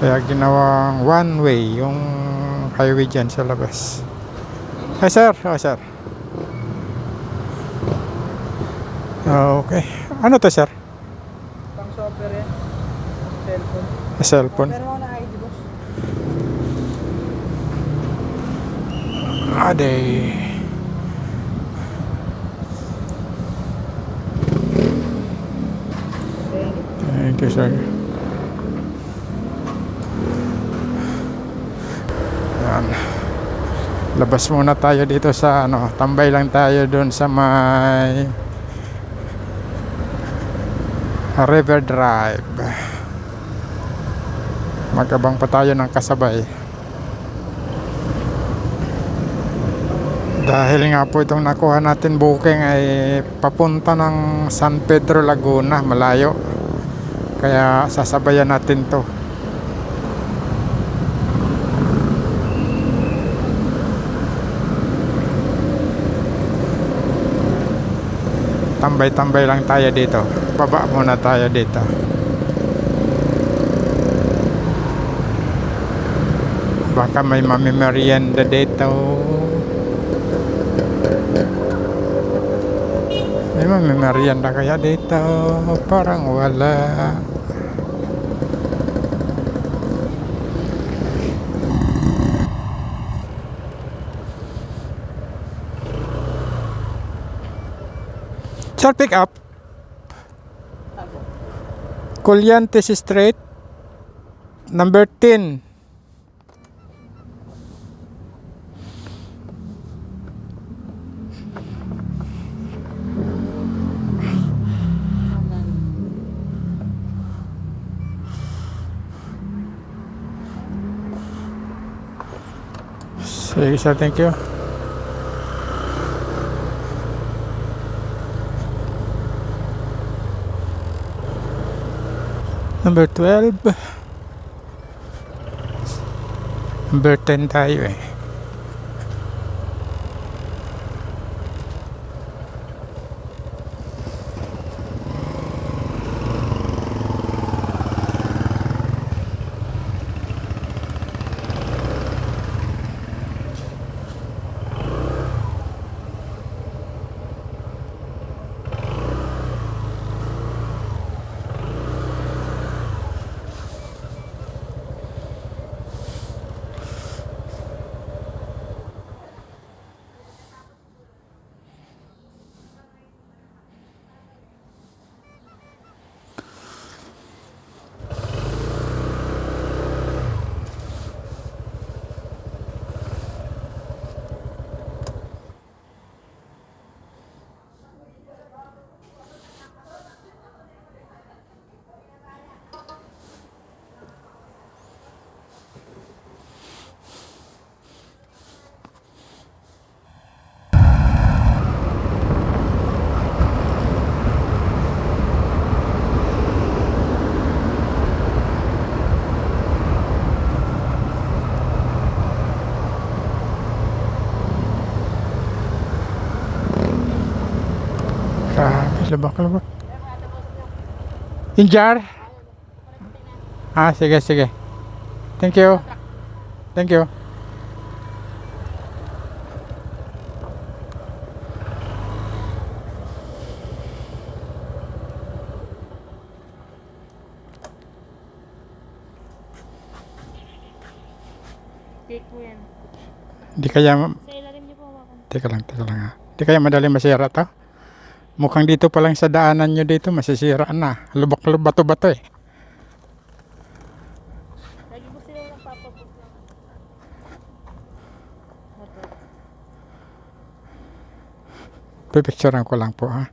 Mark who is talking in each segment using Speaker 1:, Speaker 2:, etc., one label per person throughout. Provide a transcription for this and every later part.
Speaker 1: Kaya ginawang one way yung highway dyan sa labas. Hi sir, sir. Okay. Ano to sir?
Speaker 2: Pang software yan. Cellphone.
Speaker 1: Cellphone.
Speaker 2: Pero mo na ID boss.
Speaker 1: Aday. Thank you sir. Yan. Labas muna tayo dito sa ano, tambay lang tayo doon sa may River Drive. Magabang pa tayo ng kasabay. Dahil nga po itong nakuha natin booking ay papunta ng San Pedro Laguna, malayo. Kaya sasabayan natin to. Tambay-tambay lang tayo dito. Baba muna tayo dito. Baka may mamimerienda dito. May mamimerienda kaya dito? Parang wala. Sir, pick up. Colyantes Street, number 10. Sige sir, thank you. Number 12. Number 10 tayo eh. Grabe, labak-labak. Injar? Sige, sige. Thank you. Thank you.
Speaker 3: Take mo yan.
Speaker 1: Di kaya,
Speaker 3: Sa ilalim niyo po hawakan.
Speaker 1: teka lang ha. Di kaya madali masira to? Mukhang dito pa lang sa daanan nyo dito, masisira na. Lubak-lubak, bato-bato eh.
Speaker 3: Lagi po sila nagpapabot lang. Motor.
Speaker 1: Pipicturean ko lang po ha.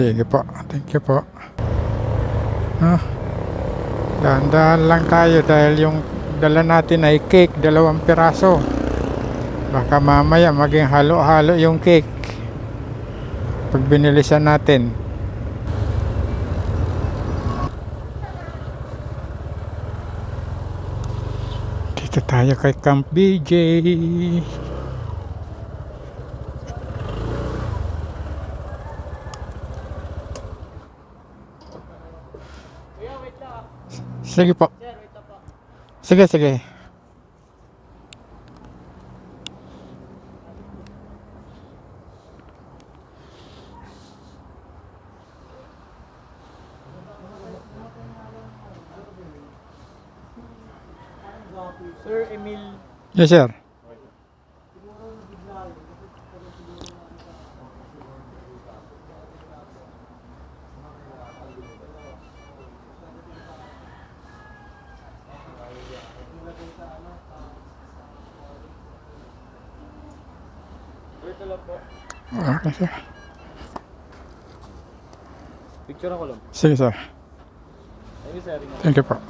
Speaker 1: Sige po. Thank you po. Ah, dahan-dahan lang tayo dahil yung dala natin ay cake, 2 piraso. Baka mamaya maging halo-halo yung cake pag binilisan natin. Dito tayo kay Camp BJ.
Speaker 2: Kuya, wait lang ah.
Speaker 1: Sige po.
Speaker 2: Sir, wait lang po.
Speaker 1: Sige, sige.
Speaker 2: Sir Emil.
Speaker 1: Yes, sir.
Speaker 2: Wait lang po.
Speaker 1: Okay, sir.
Speaker 2: Picture ako lang.
Speaker 1: Sige, sir.
Speaker 2: Thank you, sir.
Speaker 1: Thank you po.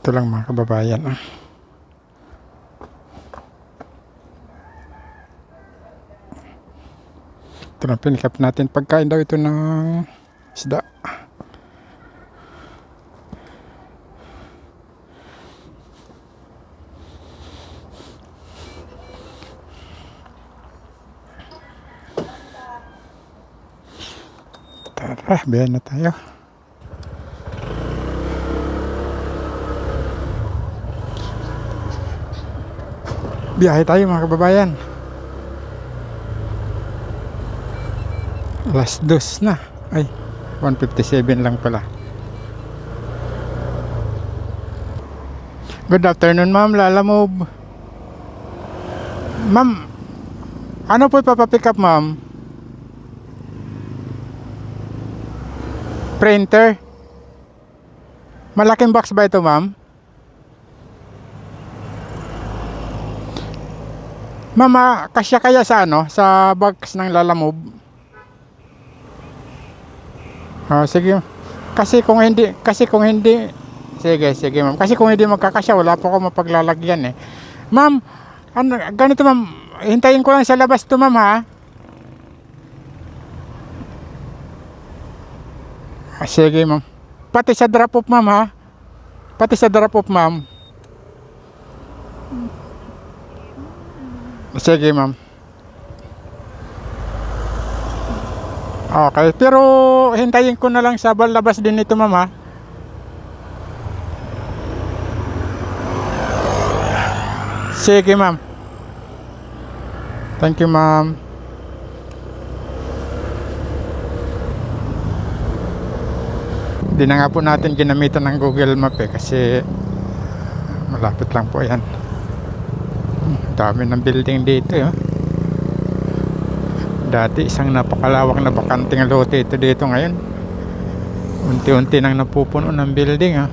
Speaker 1: Ito lang mga kababayan. Ito lang pinikap natin. Pagkain daw ito ng isda. Tara, biyahe na tayo. Biyahe tayo mga kababayan. Alas 2 na. Ay, 1:57 lang pala. Good afternoon, ma'am. Lala Move. Ma'am, ano po ipapapick up, ma'am? Printer? Malaking box ba ito, ma'am? Mama, kasya kaya sa ano? Sa box ng Lala Move? Oh, sige. Kasi kung hindi, sige, ma'am. Kasi kung hindi magkakasya, wala po ako mapaglalagyan eh. Ma'am, ano, ganito ma'am, hintayin ko lang sa labas to, ma'am, ha? Sige, ma'am. Pati sa drop off, ma'am, ha? Pati sa drop off, ma'am. Sige, ma'am. Okay, pero hintayin ko na lang sa labas din ito, ma'am, ha? Sige, ma'am. Thank you, ma'am. Hindi na nga po natin ginamitan ng Google Map kasi malapit lang po yan. Dami ng building dito, eh. Dati isang napakalawak na bakanting lote ito dito ngayon. Unti-unti nang napupuno ng building, ha.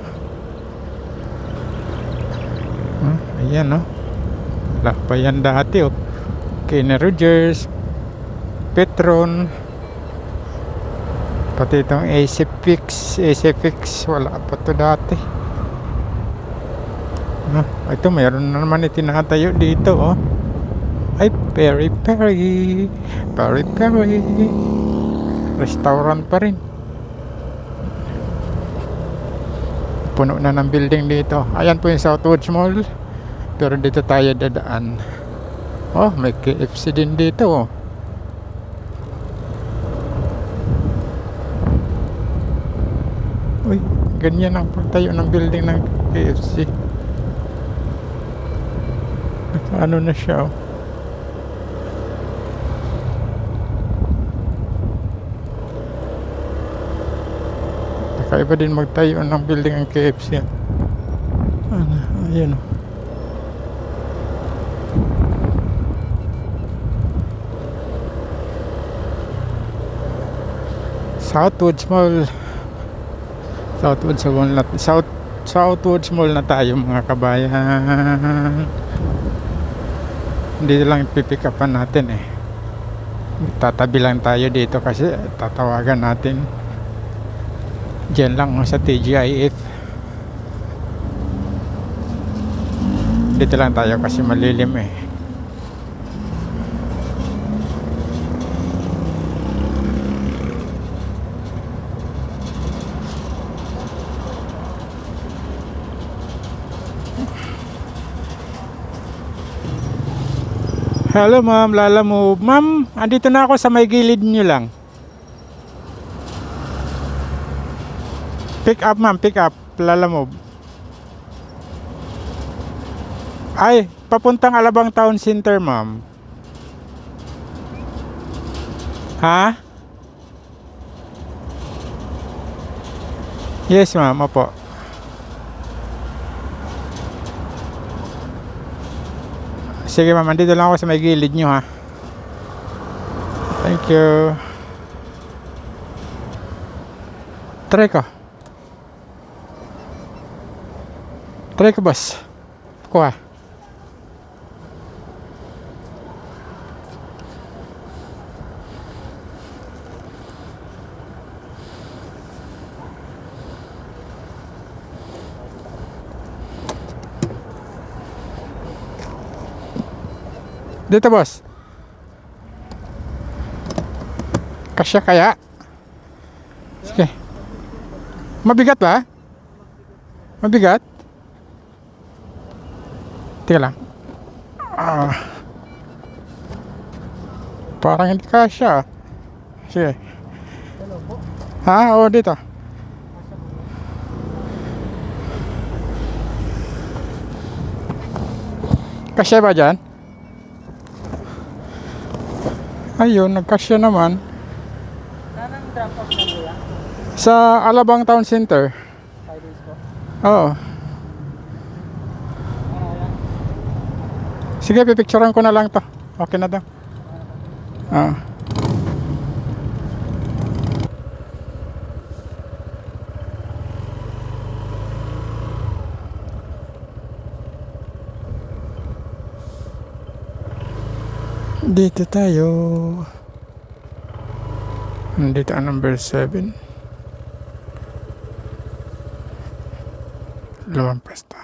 Speaker 1: Ayan, wala pa yan dati, Kenny Rogers, Petron, pati itong AC wala pa to dati. Ito mayroon na naman itinatayo dito, ay Peri restaurant pa rin. Puno na ng building dito. Ayan po yung Southwoods Mall, pero dito tayo dadaan. May KFC din dito, Uy, ganyan ang pagtayo ng building ng KFC. Ano na siya, Kakaiba din magtayo ng building ng KFC. Ayan, Southwoods Mall. Southwoods Mall na tayo mga kabayan. Hindi lang pipick upan natin eh. Tatabi lang tayo dito kasi tatawagan natin. Diyan lang sa TGIF. Dito lang tayo kasi malilim eh. Hello ma'am, Lala Move. Ma'am, andito na ako sa may gilid nyo lang. Pick up ma'am, pick up. Lala Move. Ay, papuntang Alabang Town Center ma'am. Ha? Yes ma'am, opo. Sige ma'am, andito lang ako sa may gilid nyo ha. Thank you. Try ko. Try ko boss. Kuha. Dito boss. Kasya kaya? Sige. Mabigat ba? Mabigat? Teka lang. Parang hindi kasya. Sige. Ha? Oo, dito. Kasya ba dyan? Ayun, nagkasya naman.
Speaker 2: Nanang drop off na kuya?
Speaker 1: Sa Alabang Town Center.
Speaker 2: 5 days po.
Speaker 1: Oo. Sige, pipicturean ko na lang to. Okay na daw. Ah. Dito tayo. Dito ang number 7. Lumampas tayo.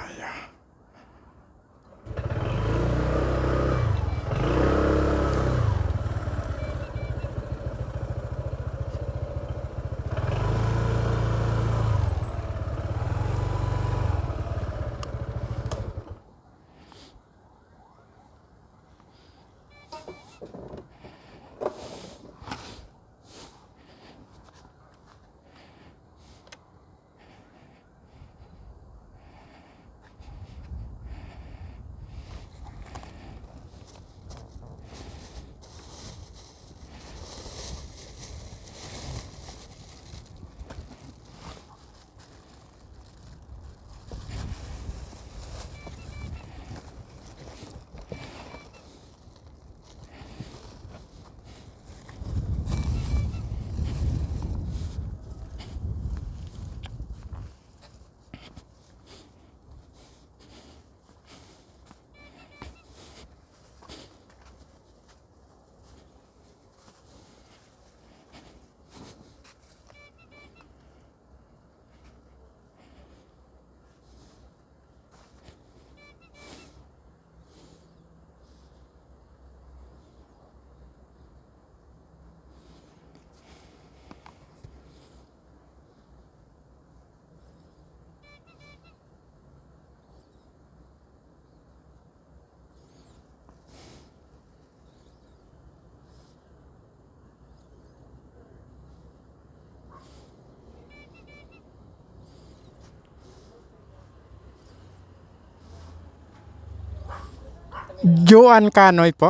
Speaker 1: Joan Canoy po.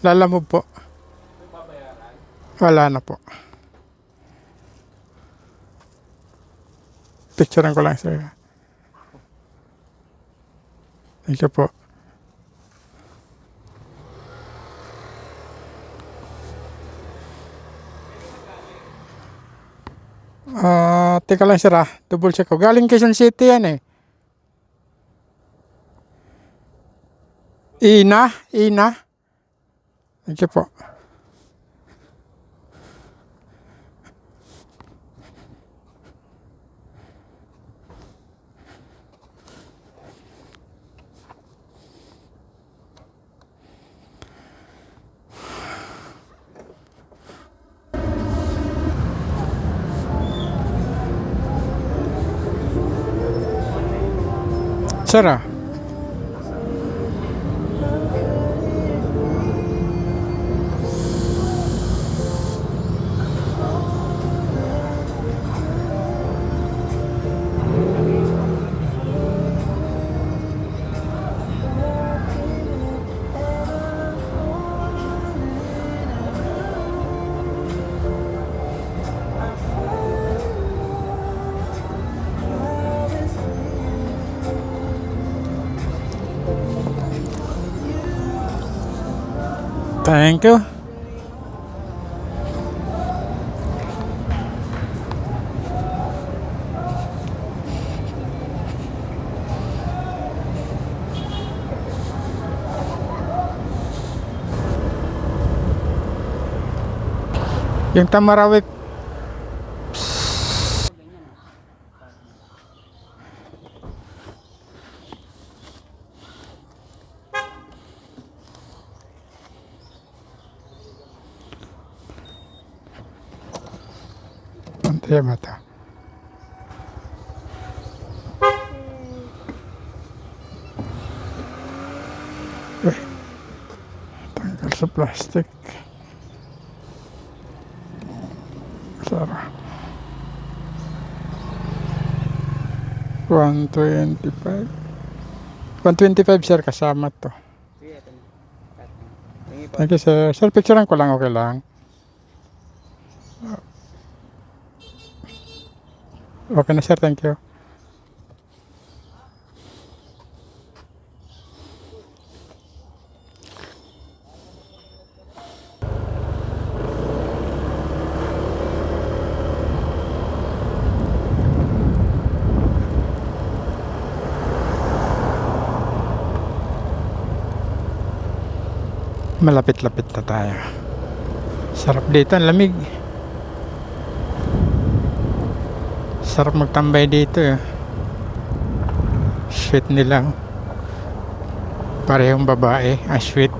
Speaker 1: Lala mo po. Wala na po. Picturean ko lang sir. Thank you po. Teka lang sir ah. Double check ko. Galing Quezon City yan eh. Ina? Ina? Thank you po. Sarah. Thank you. Yung Tamarawik. Antay ba ito? Uy, tanggal sa plastic. Sarah. 125. 125 sir, kasama to.
Speaker 2: Sige, ito na. Tingin po.
Speaker 1: Thank you sir. Sir, picturean ko lang, okay lang. Okay na sir, thank you. Malapit-lapit na tayo. Sarap dito, ang lamig. Sarap magtambay dito eh. Sweet nila. Parehong babae, ang sweet.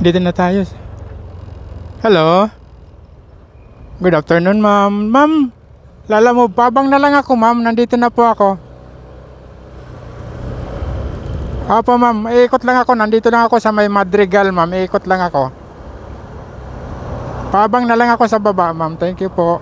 Speaker 1: Dito na tayo. Hello. Good afternoon, ma'am. Ma'am, lala mo, babang na lang ako, ma'am. Nandito na po ako. Opo, ma'am. Iikot lang ako. Nandito lang ako sa may Madrigal, ma'am. Iikot lang ako. Pabang na lang ako sa baba, ma'am. Thank you po.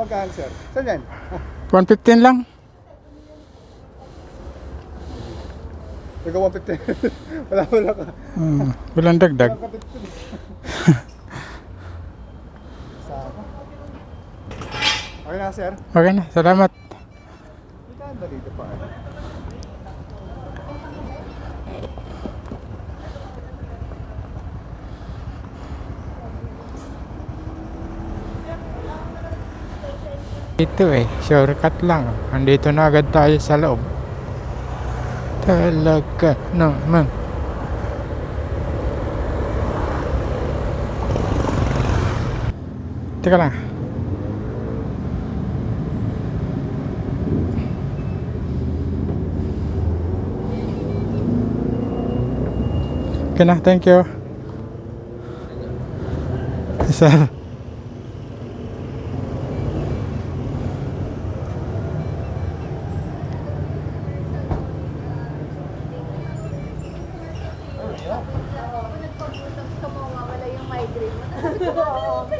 Speaker 2: Magkano, sir? Saan yan?
Speaker 1: 115 lang.
Speaker 2: Ikaw 150. Wala ka.
Speaker 1: Walang dagdag.
Speaker 2: Sama. Okay na, sir.
Speaker 1: Okay na, salamat.
Speaker 2: Saan ba dito pa?
Speaker 1: Ito shortcut lang. Andito na agad tayo sa loob. Talaga naman. Teka lang. Okay na, thank you. Sir.
Speaker 4: Nagpag-usap ka mo, mawala yung migraine mo.